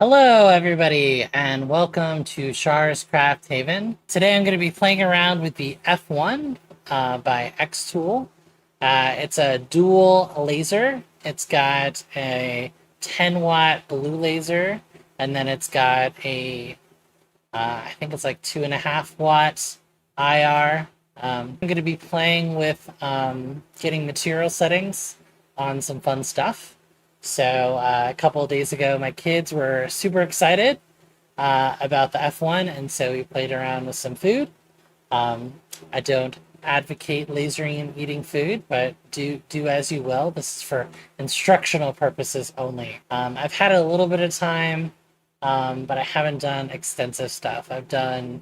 Hello, everybody, and welcome to Shar's Craft Haven. Today I'm going to be playing around with the F1 by xTool. It's a dual laser. It's got a 10-watt blue laser, and then it's got I think it's like 2.5 watts IR. I'm going to be playing with getting material settings on some fun stuff. So a couple of days ago, my kids were super excited about the F1, and so we played around with some food. I don't advocate lasering and eating food, but do as you will. This is for instructional purposes only. I've had a little bit of time, but I haven't done extensive stuff. I've done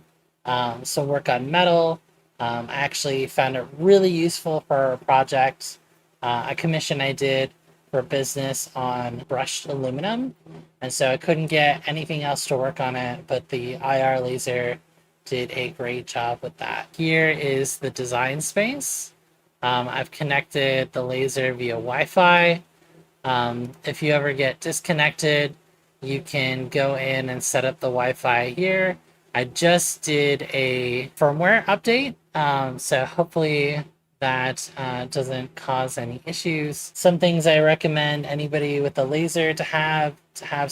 some work on metal. I actually found it really useful for a project, a commission I did for business on brushed aluminum. And so I couldn't get anything else to work on it, but the IR laser did a great job with that. Here is the design space. I've connected the laser via Wi-Fi. If you ever get disconnected, you can go in and set up the Wi-Fi here. I just did a firmware update, so hopefully that doesn't cause any issues. Some things I recommend anybody with a laser to have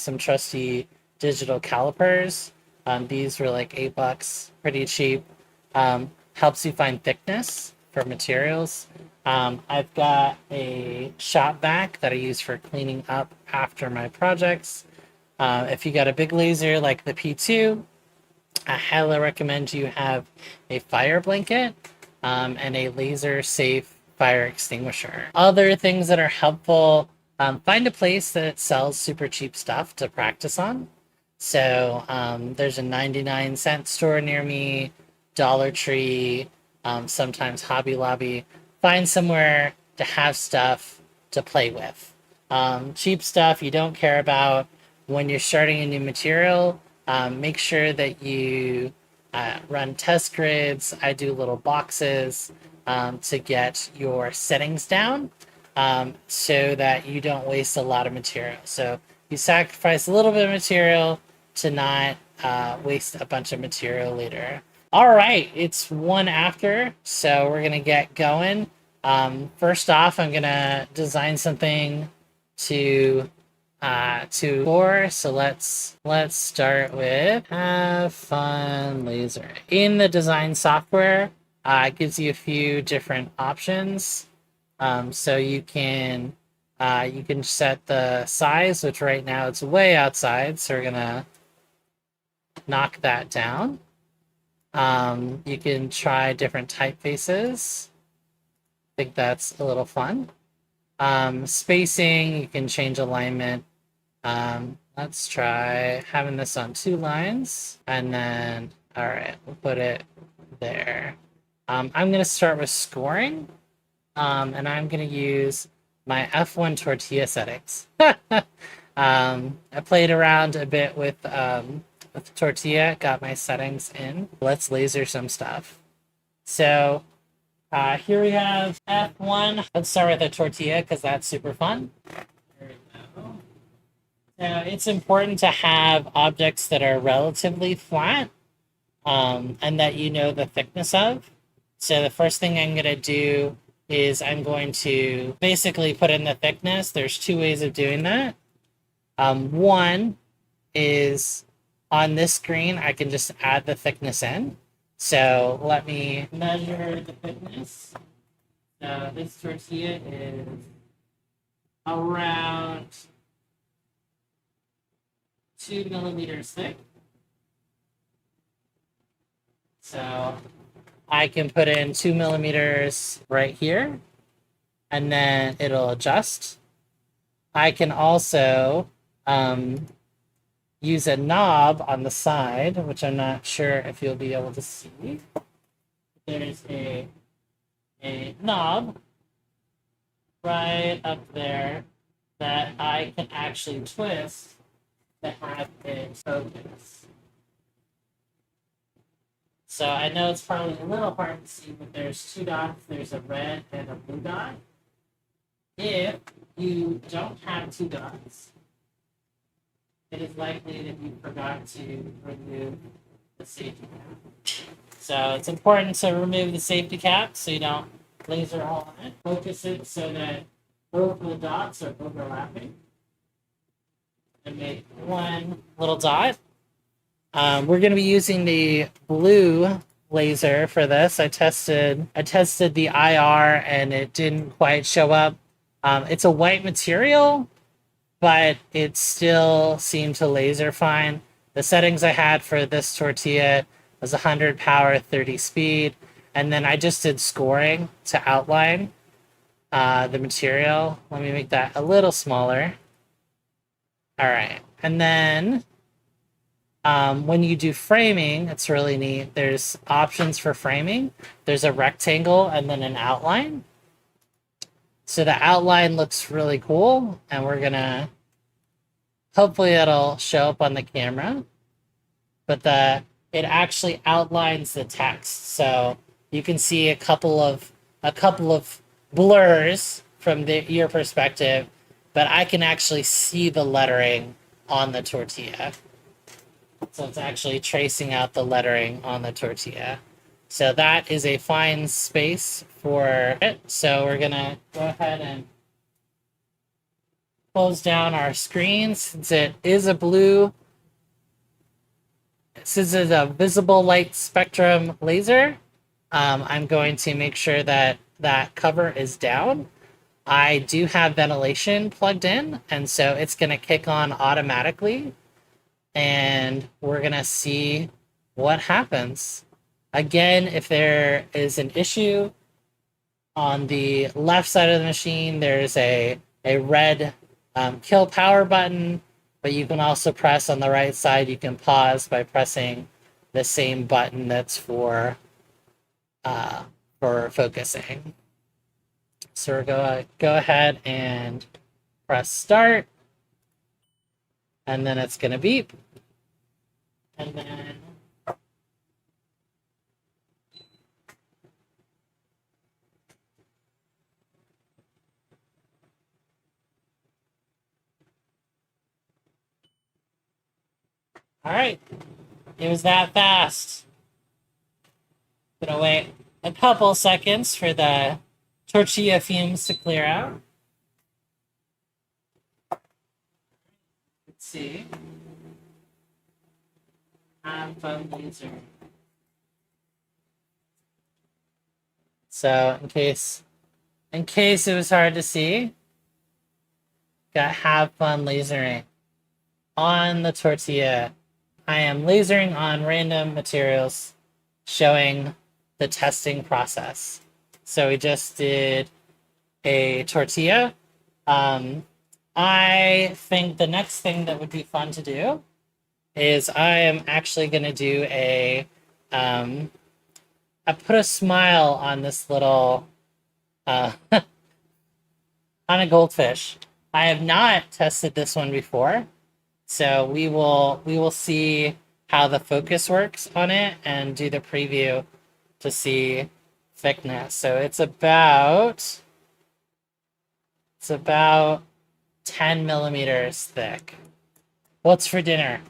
some trusty digital calipers. These were like $8, pretty cheap. Helps you find thickness for materials. I've got a shop vac that I use for cleaning up after my projects. If you got a big laser like the P2, I highly recommend you have a fire blanket and a laser safe fire extinguisher. Other things that are helpful, find a place that sells super cheap stuff to practice on. So there's a 99-cent store near me, Dollar Tree, sometimes Hobby Lobby. Find somewhere to have stuff to play with. Cheap stuff you don't care about. When you're starting a new material, make sure that you run test grids. I do little boxes to get your settings down so that you don't waste a lot of material. So you sacrifice a little bit of material to not waste a bunch of material later. All right, it's 1 after, so we're gonna get going. First off, I'm gonna design something to score. So let's start with have fun laser. In the design software, it gives you a few different options. So you can set the size, which right now it's way outside, so we're gonna knock that down. You can try different typefaces. I think that's a little fun. Spacing, you can change alignment. Let's try having this on 2 lines, and then, all right, we'll put it there. I'm going to start with scoring, and I'm going to use my F1 tortilla settings. I played around a bit with tortilla, got my settings in. Let's laser some stuff. So here we have F1. Let's start with a tortilla because that's super fun. There we go. Now, it's important to have objects that are relatively flat and that you know the thickness of. So the first thing I'm going to do is I'm going to basically put in the thickness. There's 2 ways of doing that. One is on this screen, I can just add the thickness in. So let me measure the thickness. So this tortilla is around 2 millimeters thick. So I can put in 2 millimeters right here, and then it'll adjust. I can also use a knob on the side, which I'm not sure if you'll be able to see. There's a knob right up there that I can actually twist to have it focus. So I know it's probably a little hard to see, but there's 2 dots. There's a red and a blue dot. If you don't have 2 dots, it is likely that you forgot to remove the safety cap. So it's important to remove the safety cap so you don't laser all on it. Focus it so that both of the dots are overlapping. And make one little dot. We're going to be using the blue laser for this. I tested the IR and it didn't quite show up. It's a white material, but it still seemed to laser fine. The settings I had for this tortilla was 100 power, 30 speed, and then I just did scoring to outline the material. Let me make that a little smaller. All right, and then when you do framing, it's really neat. There's options for framing. There's a rectangle and then an outline. So the outline looks really cool, and we're gonna, hopefully that'll show up on the camera, but it actually outlines the text. So you can see a couple of blurs from your perspective, but I can actually see the lettering on the tortilla. So it's actually tracing out the lettering on the tortilla. So that is a fine space for it. So we're gonna go ahead and close down our screen since it is a blue. Since it's a visible light spectrum laser, I'm going to make sure that that cover is down. I do have ventilation plugged in, and so it's going to kick on automatically, and we're going to see what happens. Again, if there is an issue, on the left side of the machine, there's a red kill power button, but you can also press on the right side. You can pause by pressing the same button that's for focusing. So we're going to go ahead and press start, and then it's going to beep, and then all right, it was that fast. Gonna wait a couple seconds for the tortilla fumes to clear out. Let's see. Have fun laser. So in case it was hard to see, got have fun lasering on the tortilla. I am lasering on random materials, showing the testing process. So we just did a tortilla. I think the next thing that would be fun to do is I am actually going to do I put a smile on this little, on a goldfish. I have not tested this one before, so we will see how the focus works on it and do the preview to see thickness. So it's about 10 millimeters thick. What's for dinner?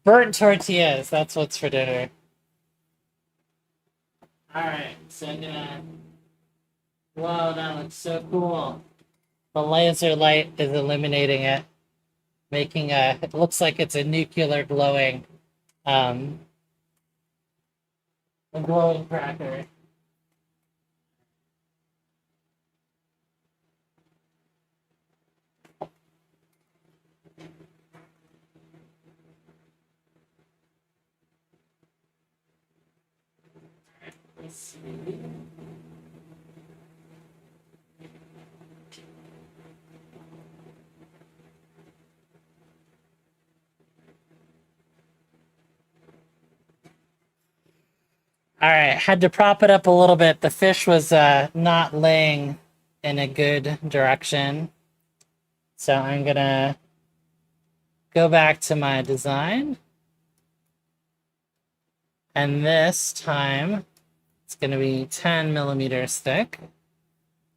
Burnt tortillas. That's what's for dinner. All right, so I'm gonna. Whoa, that looks so cool. The laser light is illuminating it, making it looks like it's a nuclear glowing, a glowing cracker. Let's see. All right, had to prop it up a little bit. The fish was not laying in a good direction. So I'm gonna go back to my design. And this time, it's gonna be 10 millimeters thick.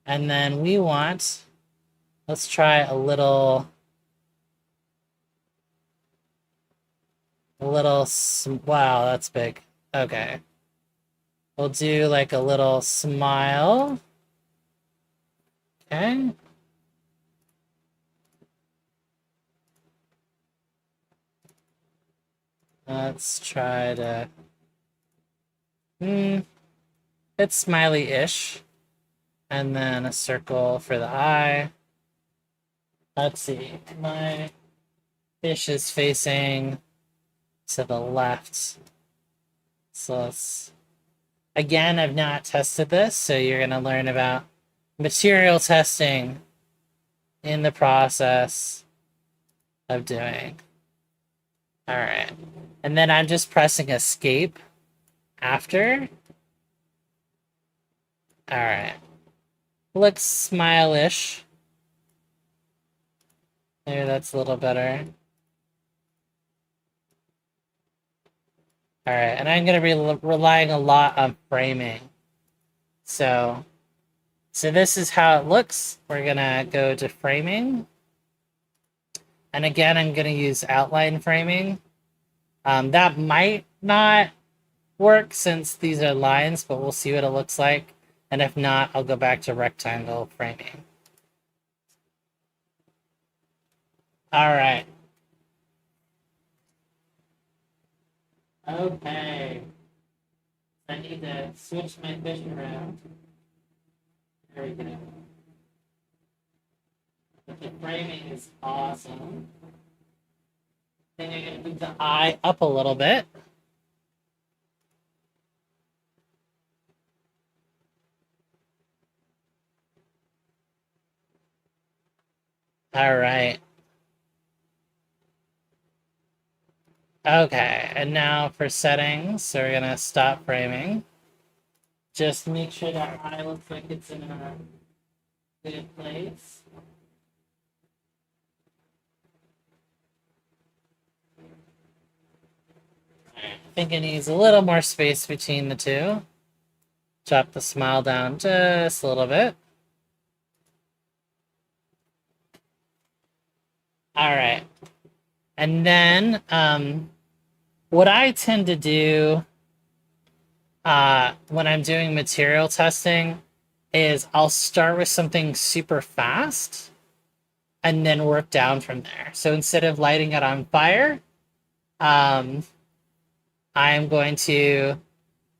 And then we want, let's try a little A little, wow, that's big. Okay. We'll do like a little smile. Okay. Let's try to, it's smiley-ish. And then a circle for the eye. Let's see. My fish is facing to the left. So let's... Again, I've not tested this, so you're going to learn about material testing in the process of doing. All right. And then I'm just pressing escape after. All right. Looks smile-ish. Maybe that's a little better. All right, and I'm going to be relying a lot on framing. So this is how it looks. We're going to go to framing. And again, I'm going to use outline framing. That might not work since these are lines, but we'll see what it looks like. And if not, I'll go back to rectangle framing. All right. Okay. I need to switch my fish around. There we go. But the framing is awesome. Then you're going to move the eye up a little bit. All right. Okay, and now for settings, so we're gonna stop framing. Just make sure that eye looks like it's in a good place. I think it needs a little more space between the two. Chop the smile down just a little bit. All right. And then what I tend to do when I'm doing material testing is I'll start with something super fast and then work down from there. So instead of lighting it on fire, I'm going to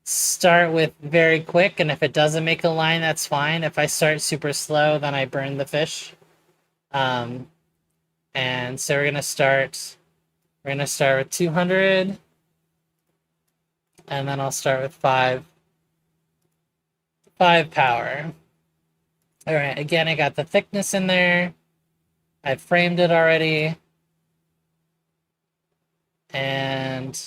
start with very quick, and if it doesn't make a line, that's fine. If I start super slow, then I burn the fish. And so we're gonna start with 200, and then I'll start with 5 power. All right, again, I got the thickness in there. I've framed it already. And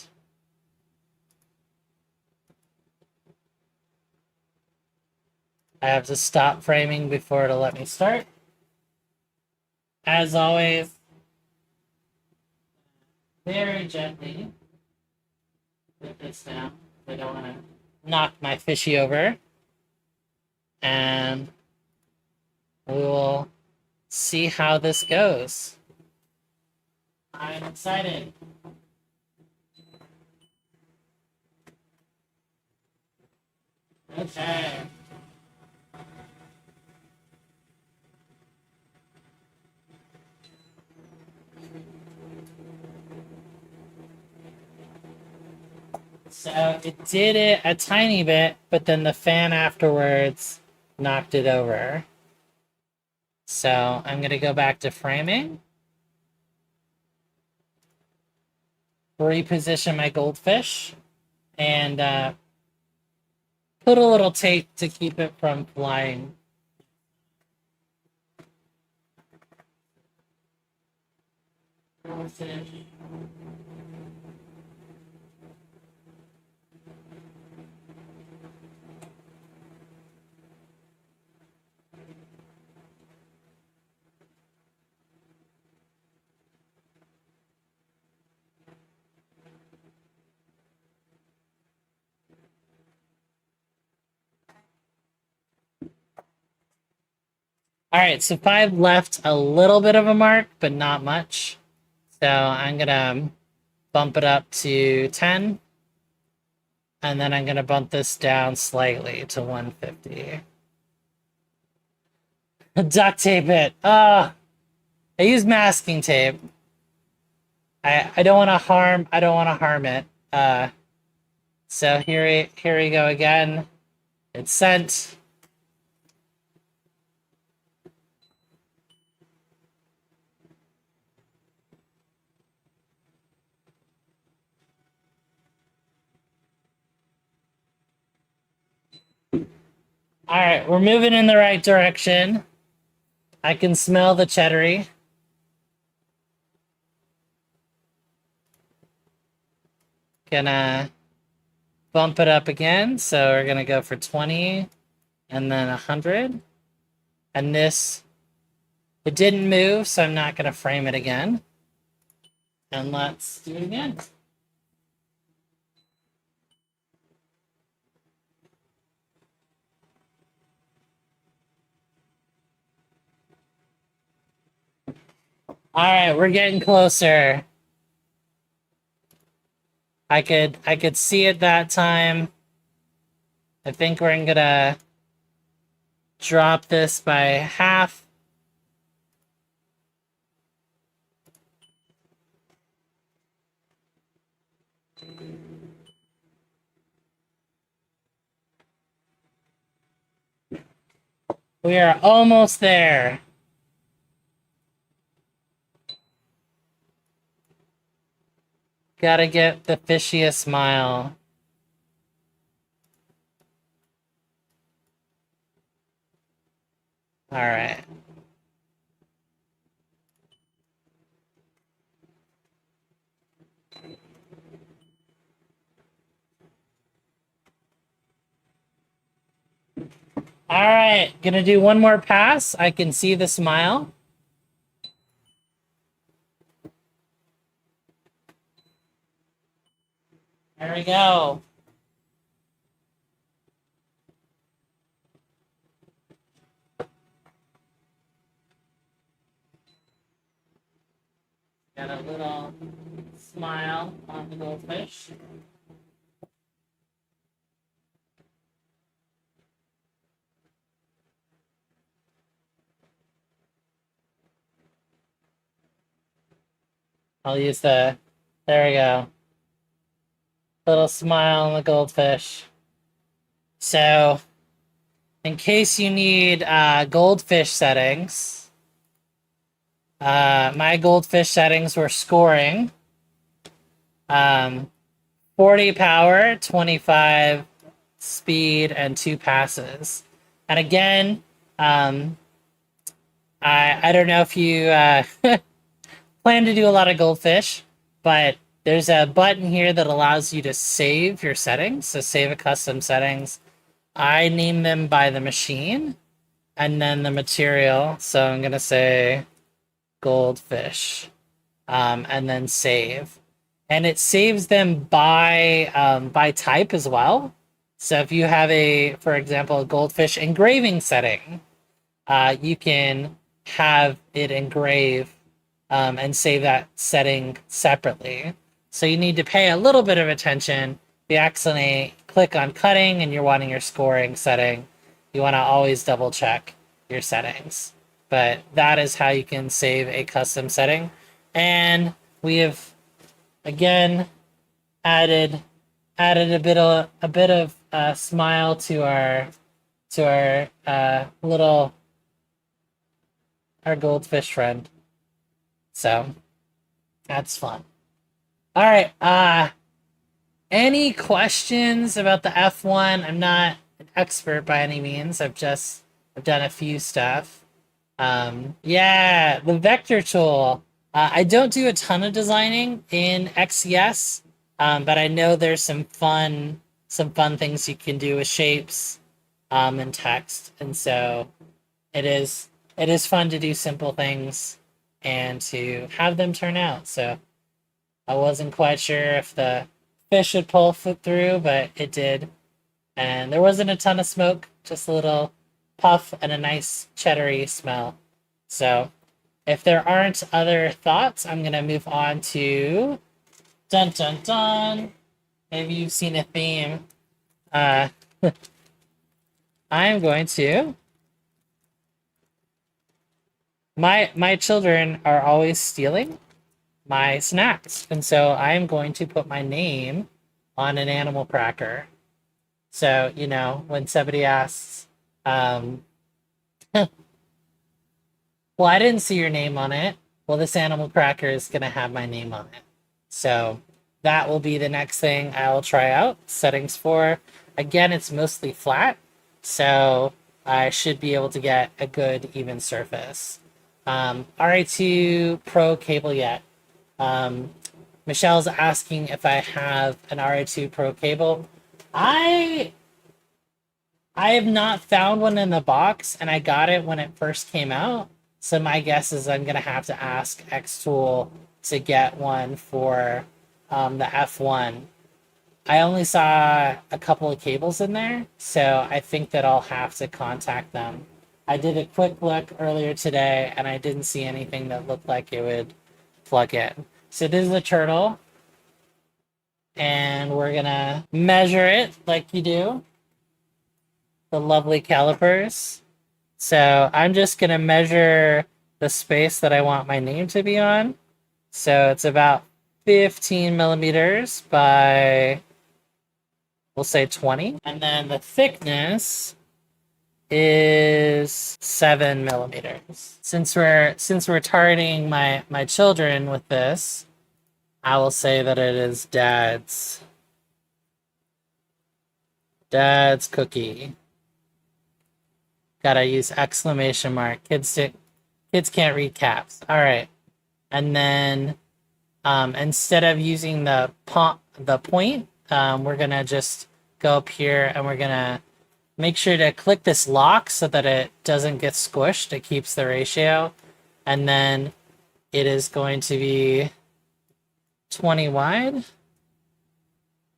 I have to stop framing before it'll let me start. As always, very gently put this down. I don't want to knock my fishy over. And we will see how this goes. I'm excited. Okay. So it did it a tiny bit, but then the fan afterwards knocked it over. So I'm going to go back to framing. Reposition my goldfish. And put a little tape to keep it from flying. All right, so 5 left a little bit of a mark, but not much. So I'm gonna bump it up to 10. And then I'm going to bump this down slightly to 150. Duct tape it. I use masking tape. I don't want to harm it. So here we go again. It's sent. All right, we're moving in the right direction. I can smell the cheddary. Gonna bump it up again. So we're gonna go for 20 and then 100. And this, it didn't move, so I'm not gonna frame it again. And let's do it again. All right, we're getting closer. I could see it that time. I think we're gonna drop this by half. We are almost there. Gotta get the fishiest smile. All right. All right, gonna do one more pass. I can see the smile. There we go. Got a little smile on the goldfish. I'll use there we go. Little smile on the goldfish. So, in case you need goldfish settings, my goldfish settings were scoring. 40 power, 25 speed, and 2 passes. And again, I don't know if you plan to do a lot of goldfish, but there's a button here that allows you to save your settings. So save a custom settings. I name them by the machine and then the material. So I'm going to say goldfish and then save. And it saves them by type as well. So if you have for example, a goldfish engraving setting, you can have it engrave and save that setting separately. So you need to pay a little bit of attention. If you accidentally click on cutting and you're wanting your scoring setting, you want to always double check your settings. But that is how you can save a custom setting. And we have again added a bit of smile to our our goldfish friend. So that's fun. All right. Any questions about the F1? I'm not an expert by any means. I've done a few stuff. Yeah, the vector tool. I don't do a ton of designing in XCS, but I know there's some fun things you can do with shapes and text, and so it is fun to do simple things and to have them turn out. So I wasn't quite sure if the fish would pull through, but it did. And there wasn't a ton of smoke, just a little puff and a nice cheddary smell. So if there aren't other thoughts, I'm going to move on to Dun dun dun. Maybe you've seen a theme. Uh, I'm going to. My children are always stealing my snacks, and so I'm going to put my name on an animal cracker. So when somebody asks, um, "Well, I didn't see your name on it." Well, this animal cracker is going to have my name on it. So that will be the next thing I'll try out. Settings for. Again, it's mostly flat, so I should be able to get a good even surface. RA2 Pro cable yet? Um, Michelle's asking if I have an RA2 Pro cable. I I have not found one in the box, and I got it when it first came out. So my guess is I'm gonna have to ask xTool to get one for the F1. I only saw a couple of cables in there, so I think that I'll have to contact them. I did a quick look earlier today, and I didn't see anything that looked like it would plug in. So this is a turtle, and we're gonna measure it like you do. The lovely calipers. So I'm just gonna measure the space that I want my name to be on. So it's about 15 millimeters by, we'll say 20. And then the thickness is 7 millimeters. Since we're targeting my children with this, I will say that it is dad's cookie. Gotta use exclamation mark. Kids can't read caps. All right, and then instead of using the point, we're gonna just go up here and we're gonna make sure to click this lock so that it doesn't get squished. It keeps the ratio, and then it is going to be 20 wide,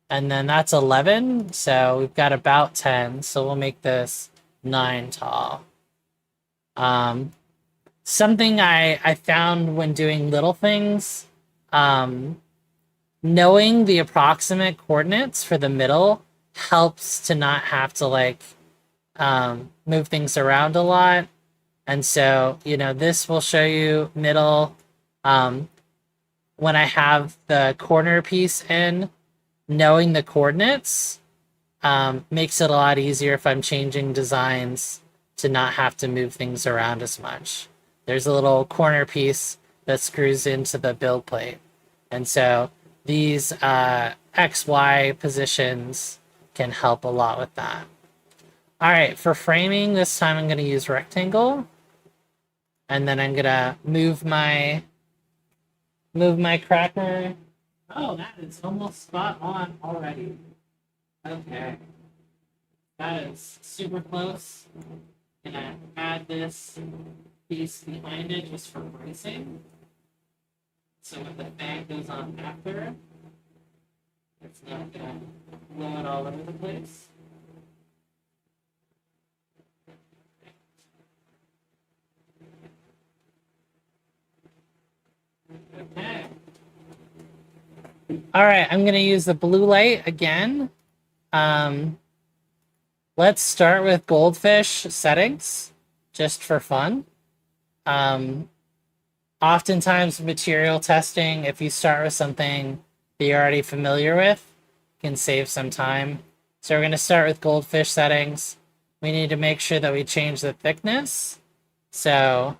and then that's 11. So we've got about 10. So we'll make this 9 tall. Something I found when doing little things, knowing the approximate coordinates for the middle helps to not have to move things around a lot. And so, this will show you middle. When I have the corner piece in, knowing the coordinates makes it a lot easier if I'm changing designs to not have to move things around as much. There's a little corner piece that screws into the build plate. And so these XY positions can help a lot with that. All right, for framing, this time I'm going to use rectangle. And then I'm going to move my cracker. Oh, that is almost spot on already. Okay. That is super close. Gonna add this piece behind it just for bracing. So when the fan goes on after, it's not gonna blow it all over the place. Okay. All right, I'm gonna use the blue light again. Let's start with goldfish settings, just for fun. Oftentimes material testing, if you start with something that you're already familiar with, can save some time. So we're going to start with goldfish settings. We need to make sure that we change the thickness. So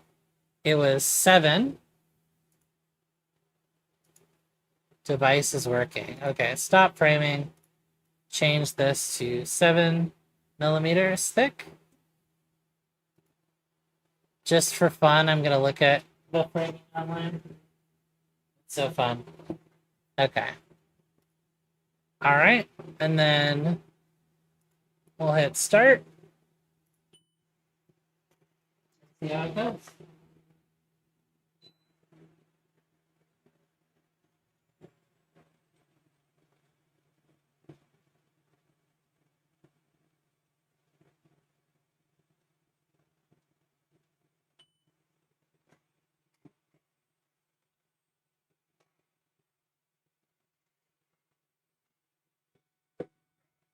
it was 7. Device is working. Okay, stop framing. Change this to 7 millimeters thick. Just for fun, I'm going to look at the framing online. It's so fun. Okay. All right, and then we'll hit start. See how it goes.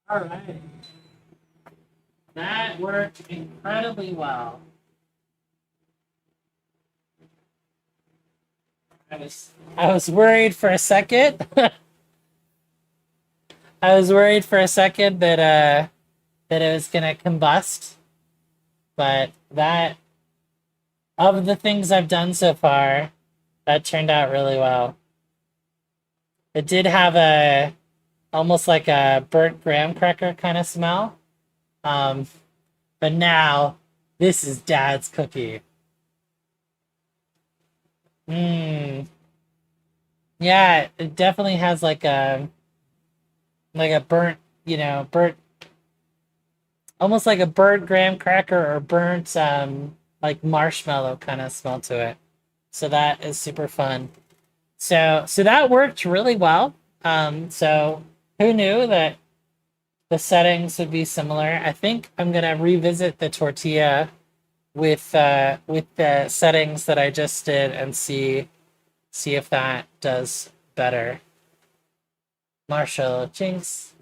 All right. That worked incredibly well. I was worried for a second. I was worried for a second that it was gonna combust, but that of the things I've done so far, that turned out really well. It did have a almost like a burnt graham cracker kind of smell. Um, but now this is Dad's cookie. Mmm. Yeah, it definitely has like a burnt, burnt almost like a burnt graham cracker or burnt like marshmallow kind of smell to it. So that is super fun. So that worked really well. So who knew that the settings would be similar? I think I'm gonna revisit the tortilla with the settings that I just did and see if that does better. Marshall Jinx.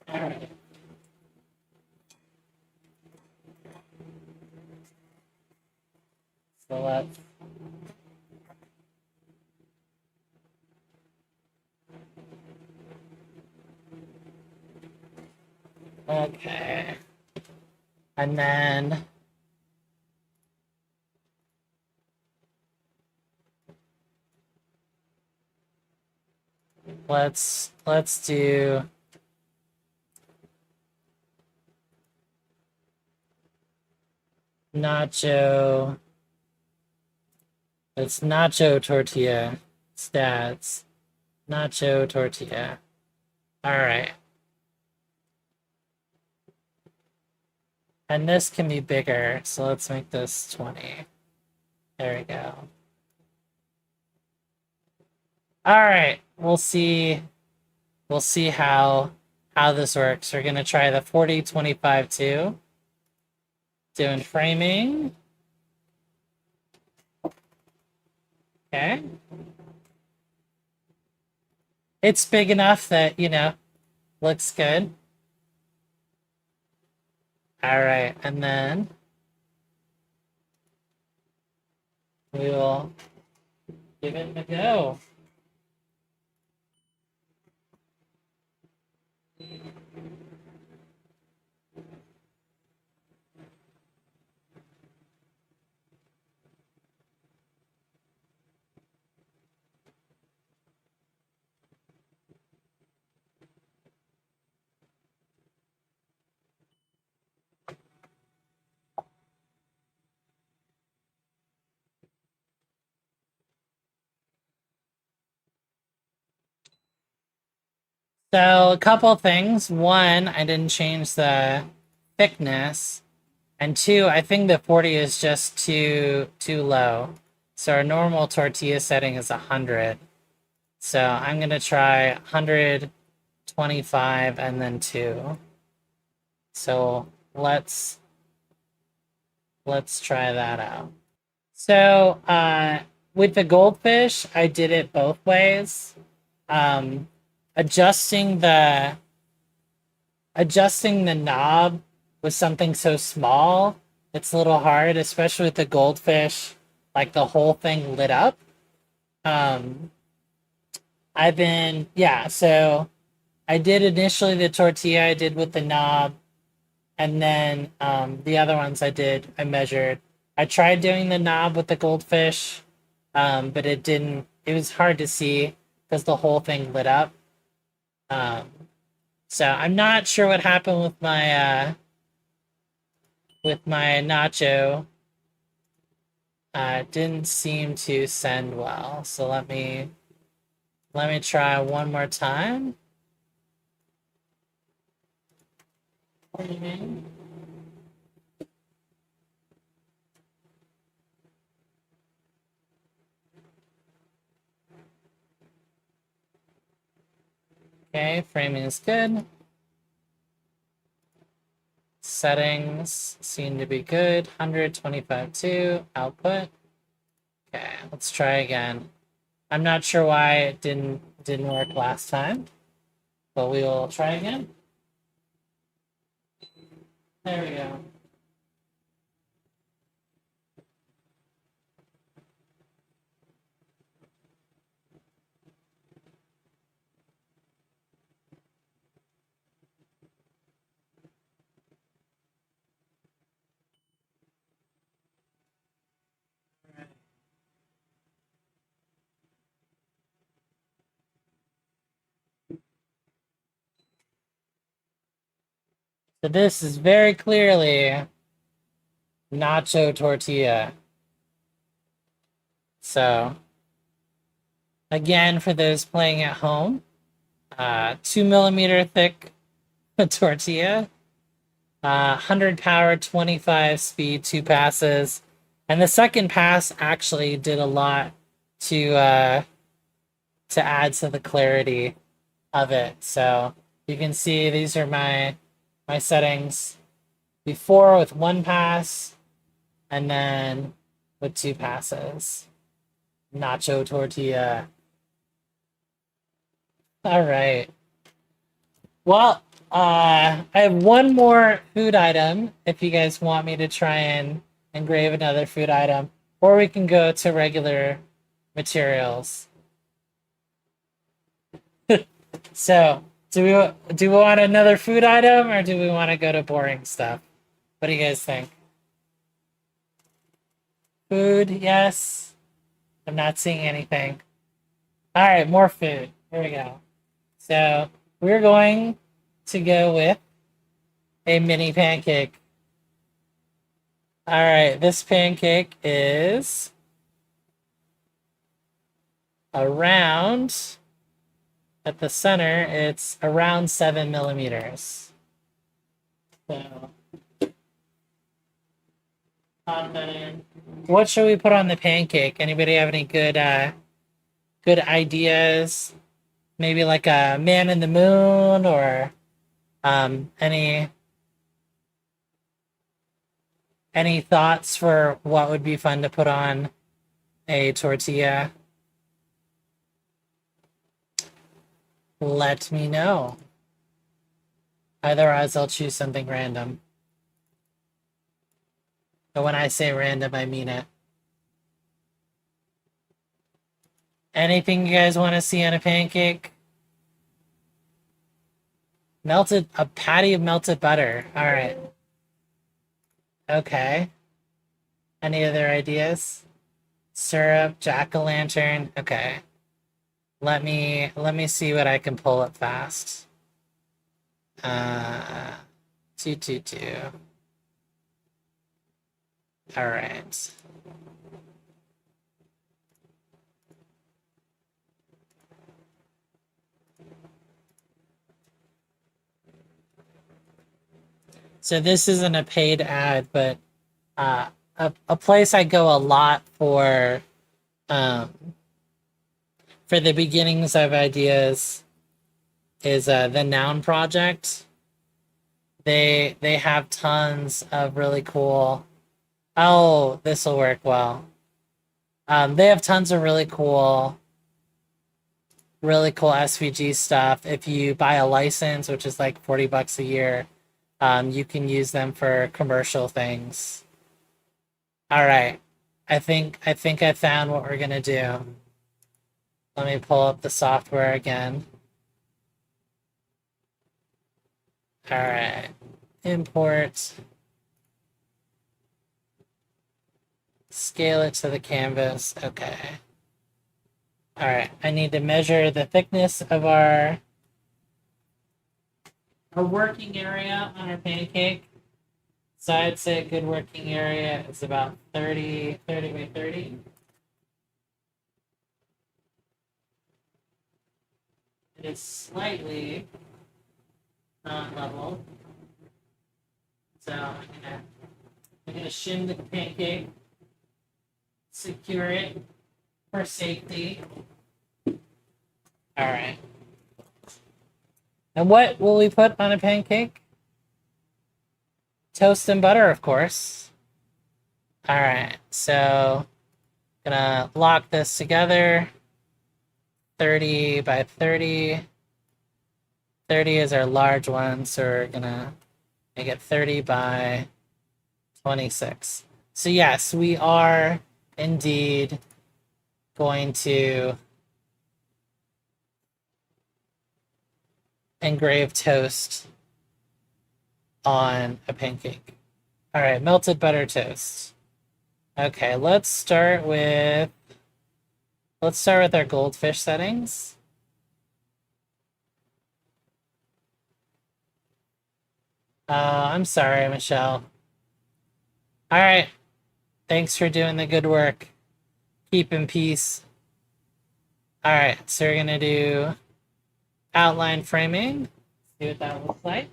All right. So let's okay. And then let's do nacho. It's nacho tortilla. Stats. Nacho tortilla. All right. And this can be bigger, so let's make this 20. There we go. All right. We'll see how this works. We're gonna try the 40-25 too. Doing framing. Okay. It's big enough that, looks good. All right, and then we will give it a go. So a couple things. One, I didn't change the thickness, and two, I think the 40 is just too low. So our normal tortilla setting is 100. So I'm gonna try 125 and then 2. So let's try that out. So with the goldfish, I did it both ways. Um, adjusting the knob with something so small, it's a little hard, especially with the goldfish, like the whole thing lit up. Um, so I did initially the tortilla I did with the knob, and then the other ones I measured. I tried doing the knob with the goldfish, but it was hard to see because the whole thing lit up. Um, so I'm not sure what happened with my nacho. Didn't seem to send well. So let me try one more time. Okay, framing is good. Settings seem to be good. 125.2 output. Okay, let's try again. I'm not sure why it didn't work last time. but we will try again. There we go. So this is very clearly nacho tortilla. So again, for those playing at home, 2 millimeter thick tortilla, 100 power, 25 speed, 2 passes. And the second pass actually did a lot to add to the clarity of it. So you can see these are my settings before with 1 pass and then with 2 passes. Nacho tortilla. All right. Well, I have one more food item if you guys want me to try and engrave another food item, or we can go to regular materials. So, do we want another food item, or do we want to go to boring stuff? What do you guys think? Food, yes. I'm not seeing anything. All right, more food. Here we go. So we're going to go with a mini pancake. All right, this pancake is around, at the center, it's around 7 millimeters. So, pop that in. What should we put on the pancake? Anybody have any good ideas? Maybe like a man in the moon, or any thoughts for what would be fun to put on a tortilla? Let me know. Otherwise, I'll choose something random. But when I say random, I mean it. Anything you guys want to see on a pancake? A patty of melted butter. All right. Okay. Any other ideas? Syrup, jack-o'-lantern. Okay. Let me see what I can pull up fast. 222. All right. So this isn't a paid ad, but a place I go a lot for the beginnings of ideas is the Noun Project. They have tons of really cool. Oh, this will work well. They have tons of really cool SVG stuff. If you buy a license, which is like $40 a year, you can use them for commercial things. All right. I think I found what we're gonna do. Let me pull up the software again. All right. Import. Scale it to the canvas. Okay. All right. I need to measure the thickness of our working area on our pancake. So I'd say a good working area is about 30 by 30. It is slightly non-level. So I'm gonna shim the pancake, secure it for safety. All right. And what will we put on a pancake? Toast and butter, of course. All right, so gonna lock this together. 30 by 30. 30 is our large one, so we're gonna make it 30 by 26. So yes, we are indeed going to engrave toast on a pancake. All right, melted butter toast. Okay, let's start with our goldfish settings. I'm sorry, Michelle. All right, thanks for doing the good work. Keep in peace. All right, so we're gonna do outline framing. See what that looks like.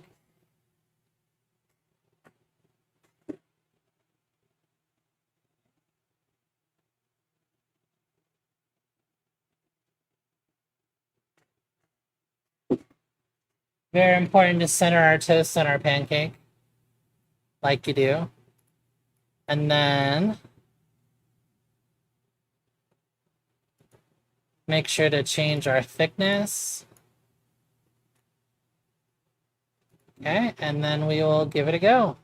Very important to center our toast on our pancake, like you do. And then make sure to change our thickness. Okay, and then we will give it a go.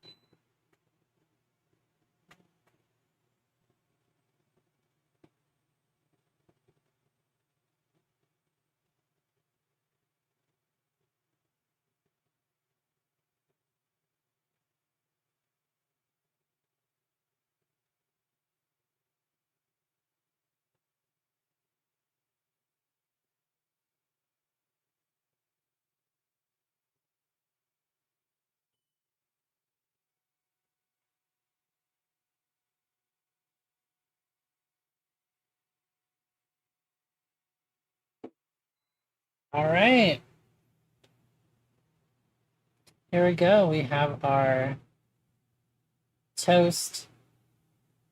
All right. Here we go. We have our toast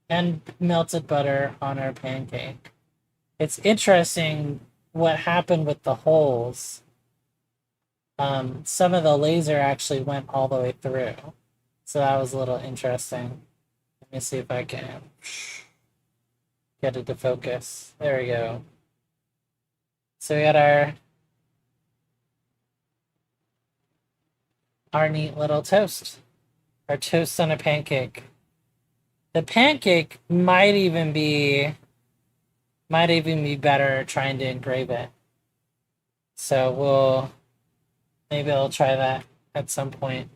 and melted butter on our pancake. It's interesting what happened with the holes. Some of the laser actually went all the way through. So that was a little interesting. Let me see if I can get it to focus. There we go. So we got our neat little toast. Our toast on a pancake. The pancake might even be better trying to engrave it. So maybe I'll try that at some point.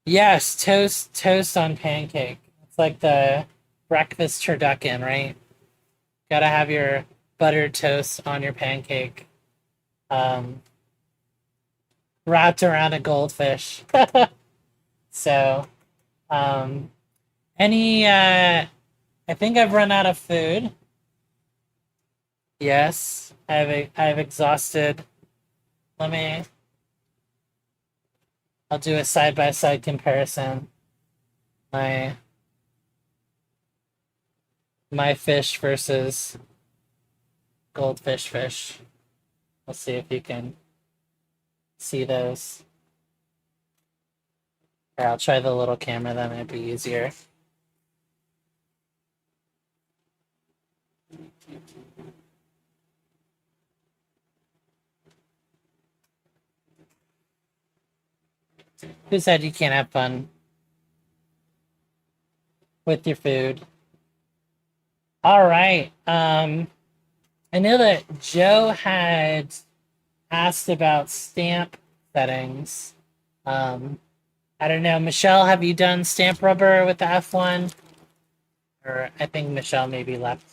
Yes, toast on pancake. It's like the breakfast turducken, right? Gotta have your buttered toast on your pancake. Wrapped around a goldfish. So, I think I've run out of food. Yes, I've exhausted. I'll do a side-by-side comparison. My fish versus goldfish fish. We'll see if you can see those. Here, I'll try the little camera, that might be easier. Who said you can't have fun with your food? All right. I know that Joe had asked about stamp settings. I don't know. Michelle, have you done stamp rubber with the F1? Or I think Michelle maybe left.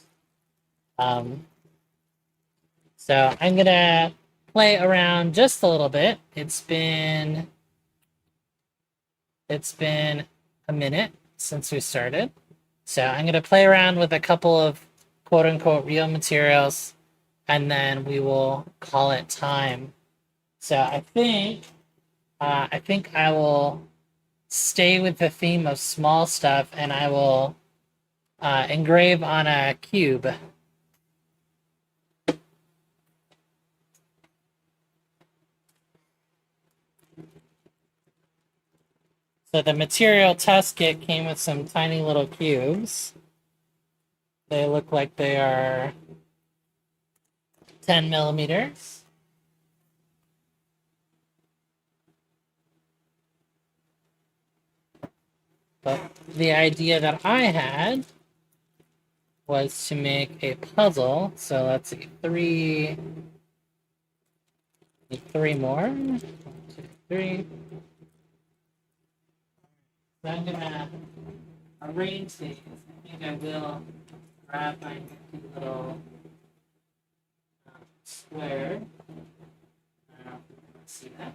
So I'm gonna play around just a little bit. It's been a minute since we started. So I'm gonna play around with a couple of quote unquote real materials, and then we will call it time. So I think I will stay with the theme of small stuff, and I will engrave on a cube. So the material test kit came with some tiny little cubes. They look like they are 10 millimeters. But the idea that I had was to make a puzzle. So let's see, three more. 1, 2, 3. So I'm gonna arrange these. I think I will grab my little square. I don't know if you can see that.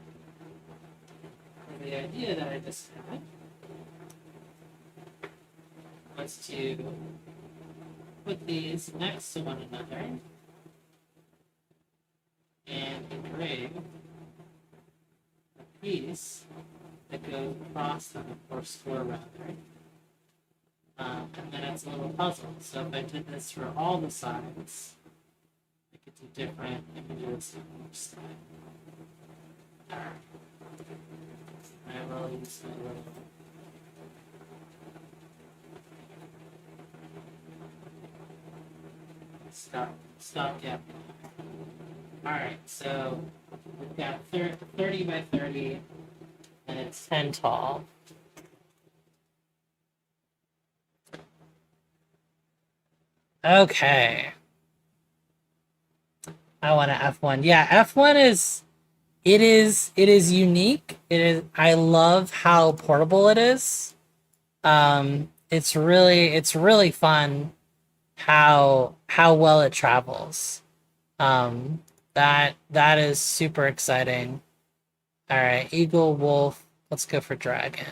And the idea that I just had was to put these next to one another and engrave a piece that goes across them, or square rather. And then it's a little puzzle. So if I did this for all the sides, I could do different images on each side. I will use my little stopgap. Alright, so we've got 30 by 30, and it's 10 tall. Okay. I want to F1. Yeah, F1 is unique. I love how portable it is. It's really fun how well it travels. That is super exciting. All right, eagle, wolf. Let's go for dragon.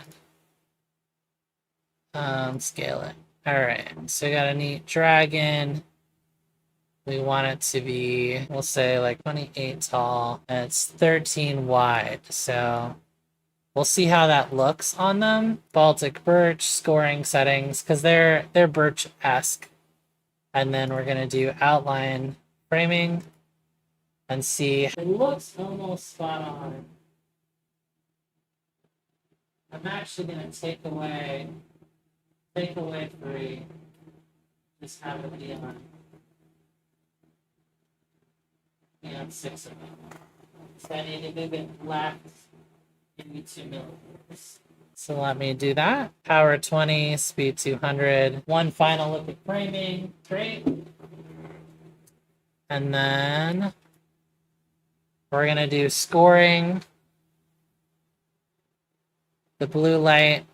Scale it. All right, so we got a neat dragon. We want it to be, we'll say like 28 tall, and it's 13 wide. So we'll see how that looks on them. Baltic birch, scoring settings, because they're birch-esque. And then we're gonna do outline framing and see. It looks almost spot on. I'm actually gonna take away 3. Just have it be on 6 of them. So I need to move it left maybe 2 millimeters. So let me do that. Power 20, speed 200. One final look at framing. Great. And then we're gonna do scoring. The blue light.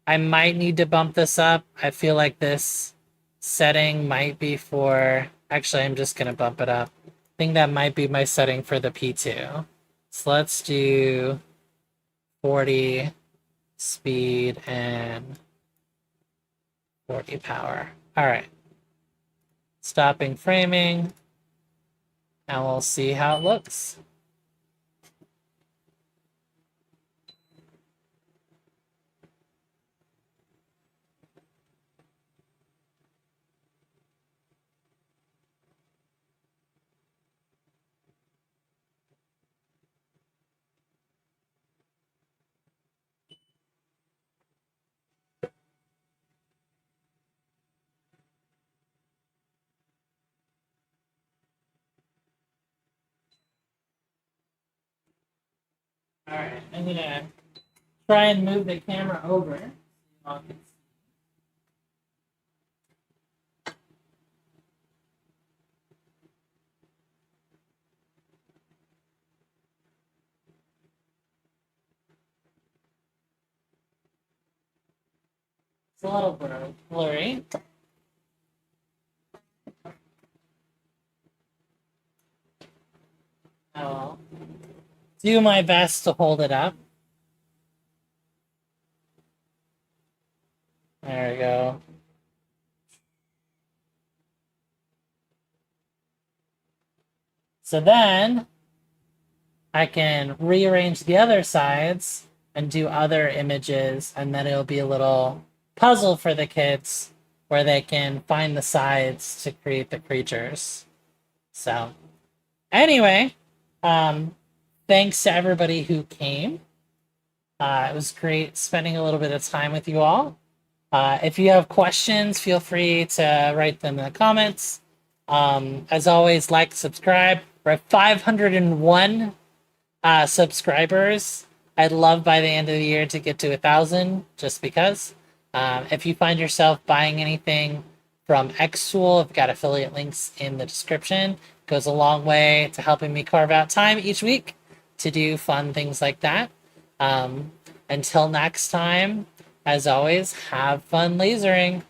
I might need to bump this up. I feel like this setting might be for, actually I'm just gonna bump it up. I think that might be my setting for the P2. So let's do 40 speed and 40 power. All right. Stopping framing. And we'll see how it looks. All right, I'm gonna try and move the camera over. It's a little blurry. I'll do my best to hold it up. There we go. So then I can rearrange the other sides and do other images, and then it'll be a little puzzle for the kids where they can find the sides to create the creatures. So anyway, thanks to everybody who came. It was great spending a little bit of time with you all. If you have questions, feel free to write them in the comments. As always, like, subscribe. We're at 501 subscribers. I'd love by the end of the year to get to 1,000, just because. If you find yourself buying anything from xTool, I've got affiliate links in the description. It goes a long way to helping me carve out time each week to do fun things like that. Until next time, as always, have fun lasering.